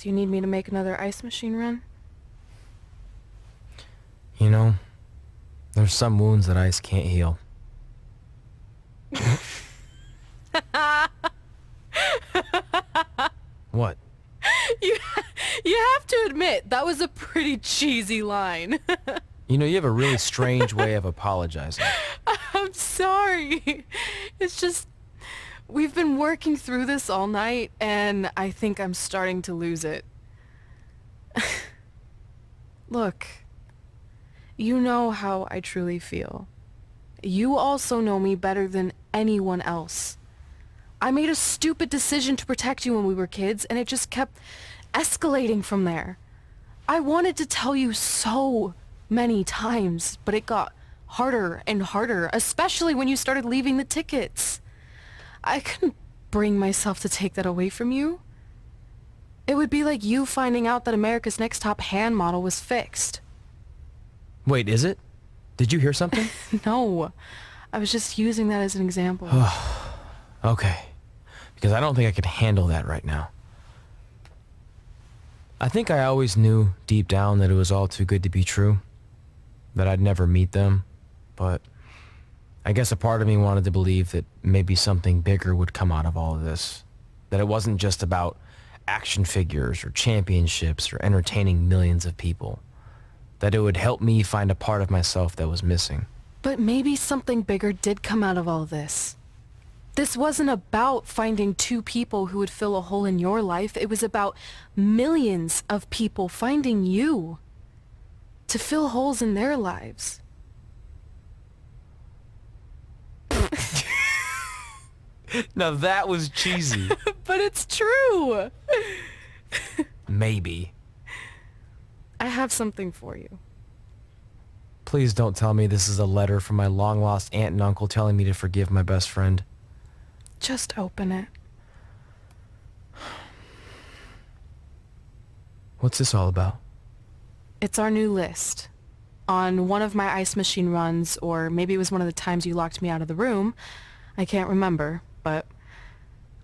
Do you need me to make another ice machine run? You know, there's some wounds that ice can't heal. What? You, you have to admit, that was a pretty cheesy line. You know, you have a really strange way of apologizing. I'm sorry. It's just, we've been working through this all night, and I think I'm starting to lose it. Look, you know how I truly feel. You also know me better than anyone else. I made a stupid decision to protect you when we were kids, and it just kept escalating from there. I wanted to tell you so many times, but it got harder and harder, especially when you started leaving the tickets. I couldn't bring myself to take that away from you. It would be like you finding out that America's Next Top Hand model was fixed. Wait, is it? Did you hear something? No, I was just using that as an example. Okay. Because I don't think I could handle that right now. I think I always knew deep down that it was all too good to be true. That I'd never meet them. But I guess a part of me wanted to believe that maybe something bigger would come out of all of this. That it wasn't just about action figures or championships or entertaining millions of people. That it would help me find a part of myself that was missing. But maybe something bigger did come out of all this. This wasn't about finding two people who would fill a hole in your life. It was about millions of people finding you to fill holes in their lives. Now that was cheesy. But it's true. Maybe. I have something for you. Please don't tell me this is a letter from my long-lost aunt and uncle telling me to forgive my best friend. Just open it. What's this all about? It's our new list. On one of my ice machine runs, or maybe it was one of the times you locked me out of the room, I can't remember, but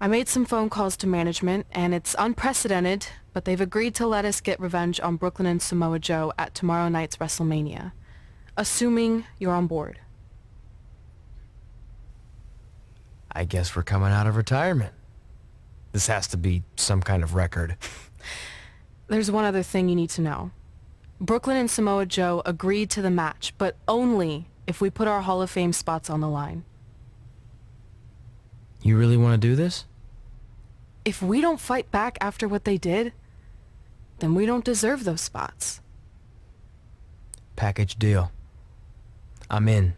I made some phone calls to management, and it's unprecedented, but they've agreed to let us get revenge on Brooklyn and Samoa Joe at tomorrow night's WrestleMania, assuming you're on board. I guess we're coming out of retirement. This has to be some kind of record. There's one other thing you need to know. Brooklyn and Samoa Joe agreed to the match, but only if we put our Hall of Fame spots on the line. You really want to do this? If we don't fight back after what they did, then we don't deserve those spots. Package deal. I'm in.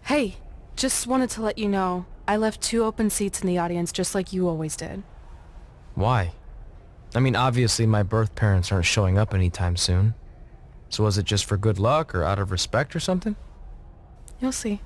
Hey, just wanted to let you know, I left 2 open seats in the audience just like you always did. Why? I mean, obviously my birth parents aren't showing up anytime soon. So was it just for good luck or out of respect or something? You'll see.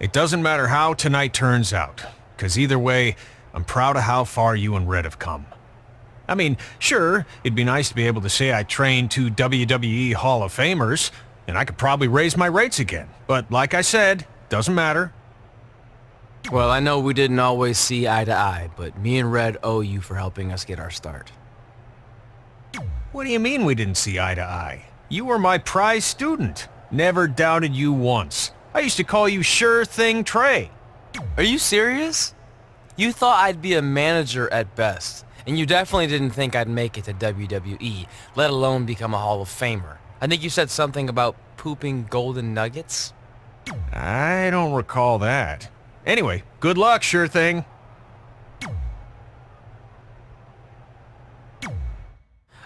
It doesn't matter how tonight turns out, because either way, I'm proud of how far you and Red have come. I mean, sure, it'd be nice to be able to say I trained 2 WWE Hall of Famers, and I could probably raise my rates again. But like I said, doesn't matter. Well, I know we didn't always see eye to eye, but me and Red owe you for helping us get our start. What do you mean we didn't see eye to eye? You were my prize student. Never doubted you once. I used to call you Sure Thing Trey. Are you serious? You thought I'd be a manager at best, and you definitely didn't think I'd make it to WWE, let alone become a Hall of Famer. I think you said something about pooping golden nuggets? I don't recall that. Anyway, good luck, Sure Thing.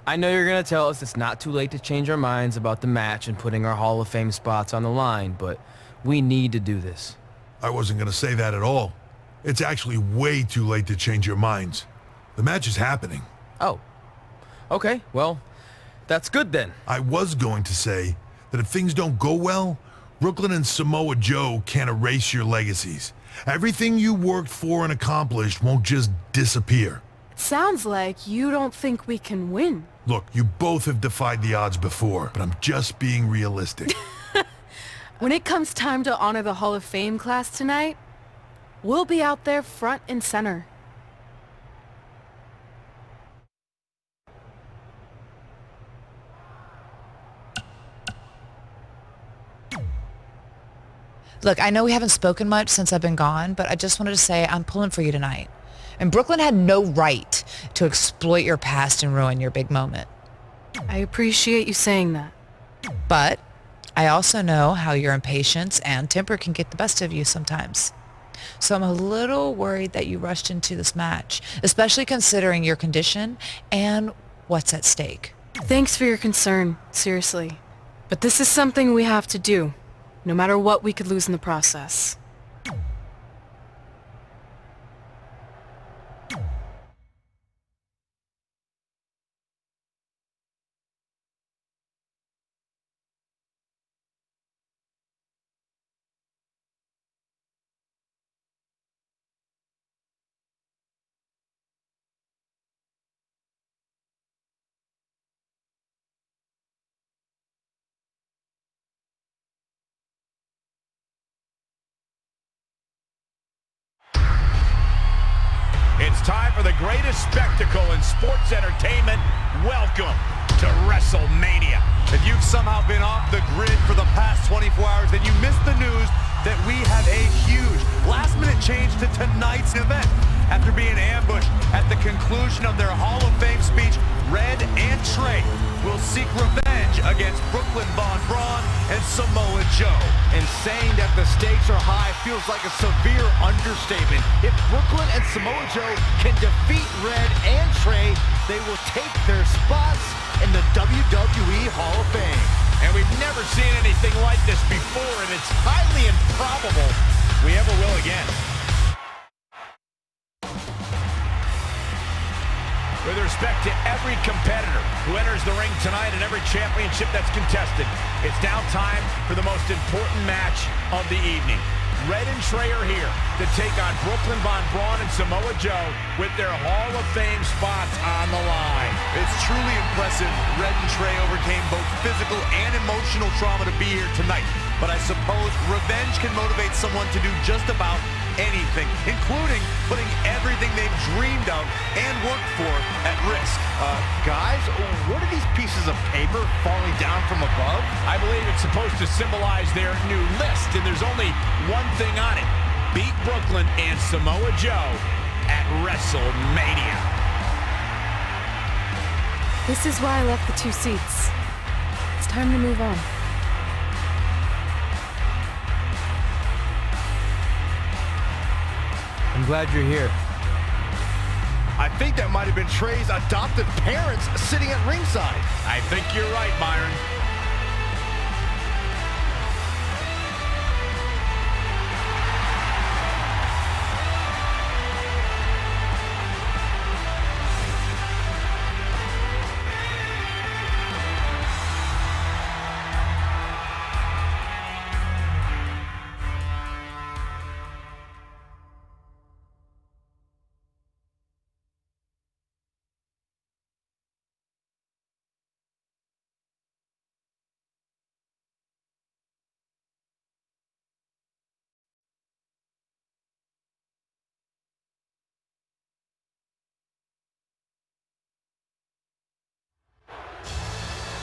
I know you're going to tell us it's not too late to change our minds about the match and putting our Hall of Fame spots on the line, but we need to do this. I wasn't going to say that at all. It's actually way too late to change your minds. The match is happening. Oh. Okay, well, that's good then. I was going to say that if things don't go well, Brooklyn and Samoa Joe can't erase your legacies. Everything you worked for and accomplished won't just disappear. Sounds like you don't think we can win. Look, you both have defied the odds before, but I'm just being realistic. When it comes time to honor the Hall of Fame class tonight, we'll be out there front and center. Look, I know we haven't spoken much since I've been gone, but I just wanted to say I'm pulling for you tonight. And Brooklyn had no right to exploit your past and ruin your big moment. I appreciate you saying that. But I also know how your impatience and temper can get the best of you sometimes. So I'm a little worried that you rushed into this match, especially considering your condition and what's at stake. Thanks for your concern, seriously. But this is something we have to do, no matter what we could lose in the process. It's time for the greatest spectacle in sports entertainment. Welcome to WrestleMania. If you've somehow been off the grid for the past 24 hours, then you missed the news that we have a huge last-minute change to tonight's event. After being ambushed at the conclusion of their Hall of Fame speech, Red and Trey will seek revenge against Brooklyn Von Braun and Samoa Joe. And saying that the stakes are high feels like a severe understatement. If Brooklyn and Samoa Joe can defeat Red and Trey, they will take their spots in the WWE Hall of Fame. And we've never seen anything like this before, and it's highly improbable we ever will again. With respect to every competitor who enters the ring tonight and every championship that's contested, it's now time for the most important match of the evening. Red and Trey are here to take on Brooklyn Von Braun and Samoa Joe with their Hall of Fame spots on the line. It's truly impressive Red and Trey overcame both physical and emotional trauma to be here tonight. But I suppose revenge can motivate someone to do just about anything, including putting everything they've dreamed of and worked for at risk. Guys, what are these pieces of paper falling down from above? I believe it's supposed to symbolize their new list, and there's only one thing on it. Beat Brooklyn and Samoa Joe at WrestleMania. This is why I left the 2 seats. It's time to move on. I'm glad you're here. I think that might have been Trey's adoptive parents sitting at ringside. I think you're right, Byron.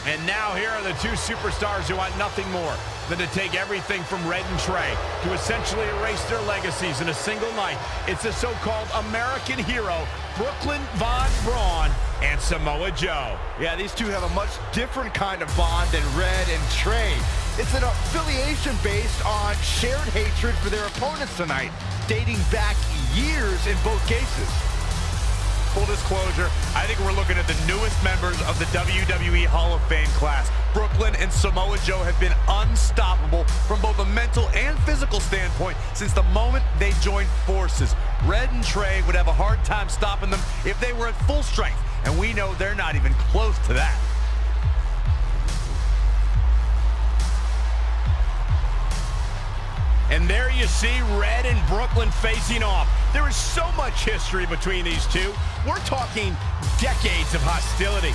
And now here are the two superstars who want nothing more than to take everything from Red and Trey to essentially erase their legacies in a single night. It's the so-called American hero, Brooklyn Von Braun and Samoa Joe. Yeah, these two have a much different kind of bond than Red and Trey. It's an affiliation based on shared hatred for their opponents tonight, dating back years in both cases. Full disclosure, I think we're looking at the newest members of the WWE Hall of Fame class. Brooklyn and Samoa Joe have been unstoppable from both a mental and physical standpoint since the moment they joined forces. Red and Trey would have a hard time stopping them if they were at full strength, and we know they're not even close to that. And there you see Red and Brooklyn facing off. There is so much history between these two. We're talking decades of hostility.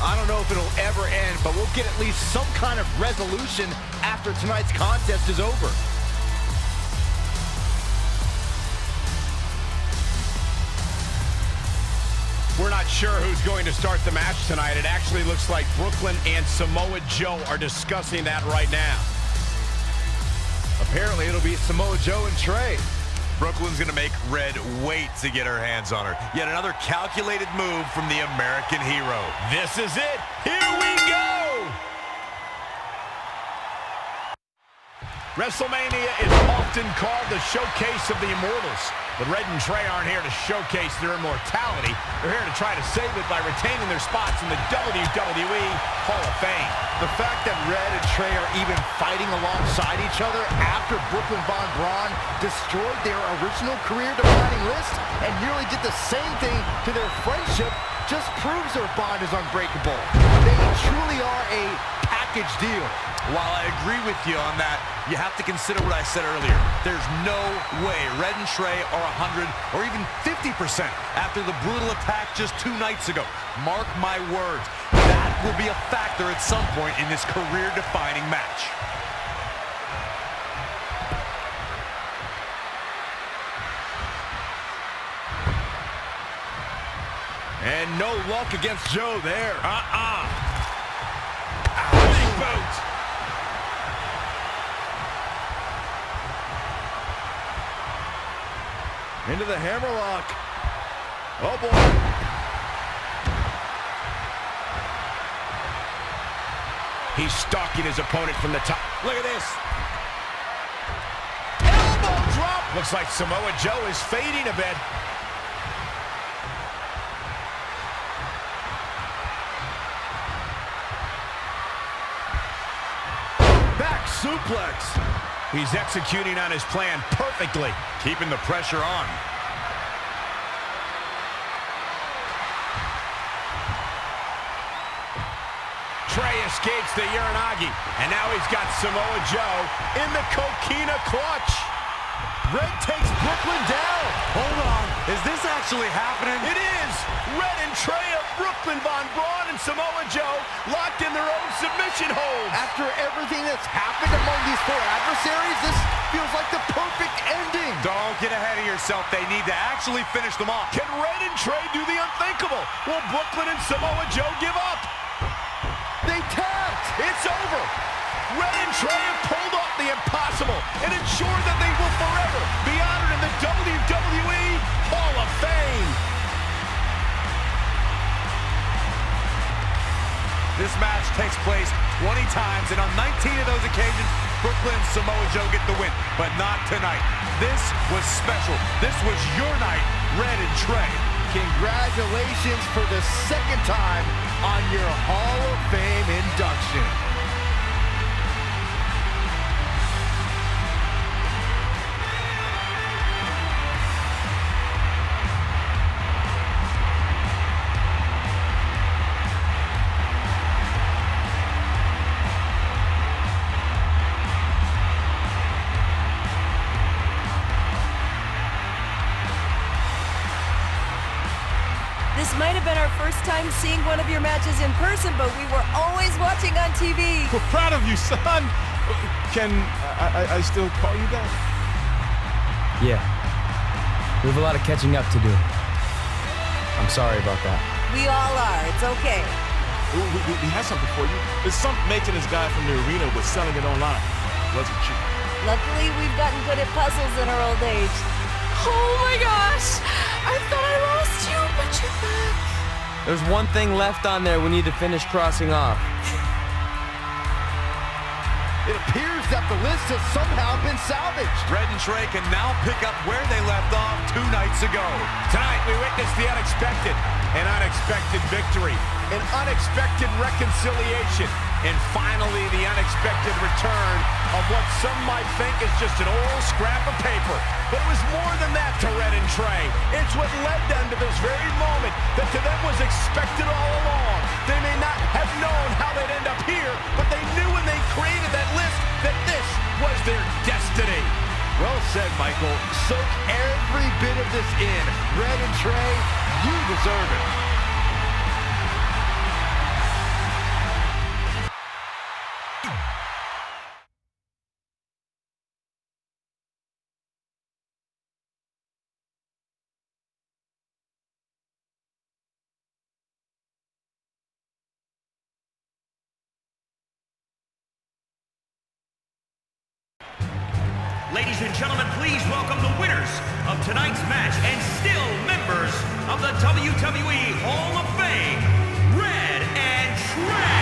I don't know if it'll ever end, but we'll get at least some kind of resolution after tonight's contest is over. We're not sure who's going to start the match tonight. It actually looks like Brooklyn and Samoa Joe are discussing that right now. Apparently, it'll be Samoa Joe and Trey. Brooklyn's going to make Red wait to get her hands on her. Yet another calculated move from the American hero. This is it. Here we go. WrestleMania is often called the showcase of the immortals. But Red and Trey aren't here to showcase their immortality. They're here to try to save it by retaining their spots in the WWE Hall of Fame. The fact that Red and Trey are even fighting alongside each other after Brooklyn Von Braun destroyed their original career-defining list and nearly did the same thing to their friendship just proves their bond is unbreakable. They truly are a package deal. While I agree with you on that, you have to consider what I said earlier. There's no way Red and Trey are 100 or even 50% after the brutal attack just 2 nights ago. Mark my words, that will be a factor at some point in this career-defining match. And no luck against Joe there. Big boot. Into the hammerlock. Oh, boy. He's stalking his opponent from the top. Look at this. Elbow drop. Looks like Samoa Joe is fading a bit. Back suplex. He's executing on his plan perfectly, keeping the pressure on. Trey escapes the Uranagi, and now he's got Samoa Joe in the Coquina clutch. Red takes Brooklyn down. Hold on. Is this actually happening? It is. Red and Trey of Brooklyn Von Braun and Samoa Joe locked in their own submission holds. After everything that's happened among these 4 adversaries, this feels like the perfect ending. Don't get ahead of yourself. They need to actually finish them off. Can Red and Trey do the unthinkable? Will Brooklyn and Samoa Joe give up? They tapped. It's over. Red and Trey have pulled off the impossible and ensure that they will forever be honored in the WWE Hall of Fame. This match takes place 20 times, and on 19 of those occasions, Brooklyn and Samoa Joe get the win, but not tonight. This was special. This was your night, Red and Trey. Congratulations for the 2nd time on your Hall of Fame induction. This might have been our first time seeing one of your matches in person, but we were always watching on TV. We're proud of you, son. Can I still call you that? Yeah. We have a lot of catching up to do. I'm sorry about that. We all are. It's okay. We had something for you. It's some maintenance guy from the arena was selling it online. Wasn't cheap. Luckily, we've gotten good at puzzles in our old age. Oh my gosh! I thought I lost you, but you're back. There's one thing left on there we need to finish crossing off. It appears that the list has somehow been salvaged. Red and Trey can now pick up where they left off 2 nights ago. Tonight, we witnessed the unexpected, an unexpected victory, an unexpected reconciliation, and finally the unexpected return of what some might think is just an old scrap of paper. But it was more than that to Red and Trey. It's what led them to this very moment that to them was expected all along. They may not have known how they'd end up here, but they knew when they created that list that this was their destiny. Well said, Michael. Soak every bit of this in. Red and Trey, you deserve it. Ladies and gentlemen, please welcome the winners of tonight's match and still members of the WWE Hall of Fame, Red and Trey.